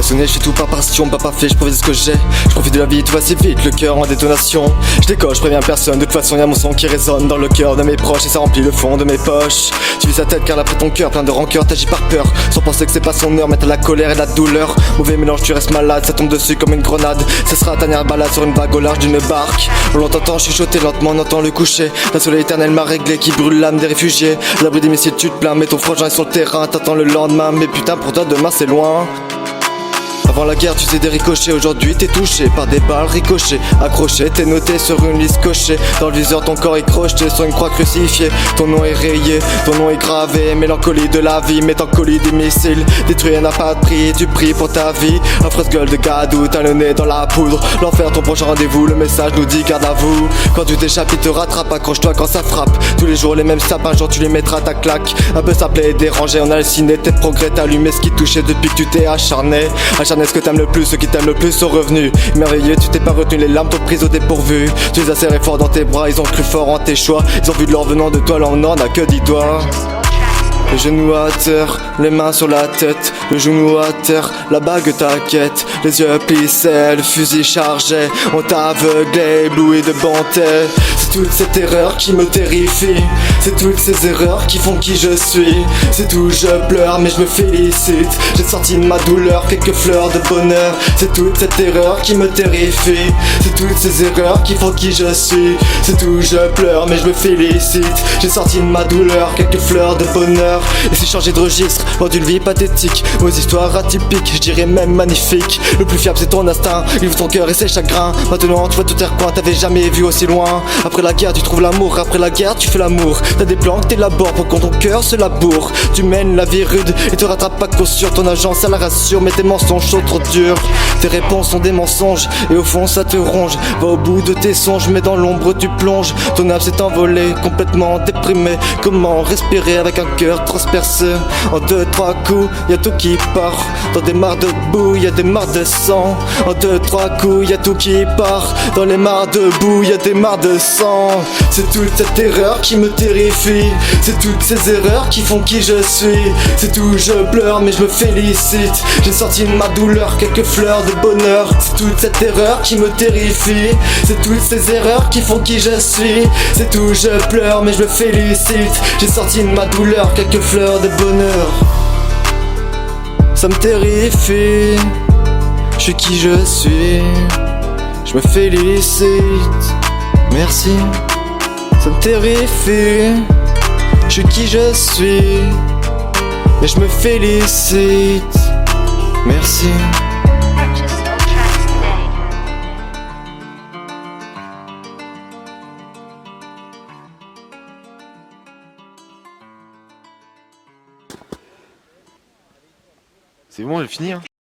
Passionné, je fais tout par passion, pas parfait, je profite de ce que j'ai. Je profite de la vie, tout va si vite, le cœur en détonation. Je décoche, je préviens personne, de toute façon y'a mon son qui résonne dans le cœur de mes proches et ça remplit le fond de mes poches. Tu vis sa tête car après ton cœur plein de rancœur, t'agis par peur, sans penser que c'est pas son heure, mais t'as la colère et la douleur. Mauvais mélange, tu restes malade, ça tombe dessus comme une grenade. Ça sera ta dernière balade sur une vague au large d'une barque. On l'entend chuchoter lentement, on entend le coucher. La soleil éternel m'a réglé qui brûle l'âme des réfugiés. À l'abri des missiles tu te plains, mais ton frangin est sur le terrain, t'attends le lendemain, mais putain pour toi demain c'est loin. Avant la guerre tu faisais des ricochets, aujourd'hui t'es touché par des balles ricochées. Accroché, t'es noté sur une liste cochée. Dans le viseur ton corps est crocheté sur une croix crucifiée. Ton nom est rayé, ton nom est gravé. Mélancolie de la vie, mélancolie des missiles. Détruit n'a pas de prix, tu pries pour ta vie. Affreuse gueule de gadou, t'as le nez dans la poudre. L'enfer ton prochain rendez-vous, le message nous dit garde à vous. Quand tu t'échappes il te rattrape, accroche-toi quand ça frappe. Tous les jours les mêmes sapes, un jour tu les mettras ta claque. Un peu s'appelait dérangé, on a le ciné, tes progrès t'allumer ce qui touchait depuis que tu t'es acharné. Acharné ce que t'aimes le plus, ceux qui t'aiment le plus sont revenus. Merveilleux, tu t'es pas retenu, les larmes t'ont pris au dépourvu. Tu les as serrés fort dans tes bras, ils ont cru fort en tes choix. Ils ont vu de l'or venant de toi, l'on n'en a que 10 doigts. Le genou à terre, les mains sur la tête. Le genou à terre, la bague t'inquiète. Les yeux plissaient, le fusil chargeait. On t'a aveuglé, ébloui de bonté. C'est toute cette erreur qui me terrifie. C'est toutes ces erreurs qui font qui je suis. C'est tout, je pleure mais je me félicite. J'ai sorti de ma douleur quelques fleurs de bonheur. C'est toute cette erreur qui me terrifie. C'est toutes ces erreurs qui font qui je suis. C'est tout, je pleure mais je me félicite. J'ai sorti de ma douleur quelques fleurs de bonheur. Et c'est changer de registre, loin d'une vie pathétique. Aux histoires atypiques, je dirais même magnifiques. Le plus fiable c'est ton instinct, il ouvre ton cœur et ses chagrins. Maintenant tu vois tout tes recoins, t'avais jamais vu aussi loin. Après la guerre tu trouves l'amour, après la guerre tu fais l'amour. T'as des plans que t'élabores pour quand ton cœur se laboure. Tu mènes la vie rude et te rattrape pas qu'au sûr. Ton agence à la rassure, mais tes mensonges sont trop durs. Tes réponses sont des mensonges et au fond ça te ronge. Va au bout de tes songes mais dans l'ombre tu plonges. Ton âme s'est envolée, complètement déprimée. Comment respirer avec un cœur transpercé? En 2-3 coups, y'a tout qui part. Dans des mares de boue, y'a des mares de sang. En 2-3 coups, y'a tout qui part. Dans les mares de boue, y'a des mares de sang. C'est toute cette erreur qui me terrifie. C'est toutes ces erreurs qui font qui je suis. C'est tout, je pleure mais je me félicite. J'ai sorti de ma douleur quelques fleurs de bonheur. C'est toute cette erreur qui me terrifie. C'est toutes ces erreurs qui font qui je suis. C'est tout, je pleure mais je me félicite. J'ai sorti de ma douleur quelques fleurs de bonheur. Ça me terrifie. Je suis qui je suis. Je me félicite. Merci. Ça me terrifie. Je suis qui je suis. Mais je me félicite. Merci. C'est bon, j'ai fini hein.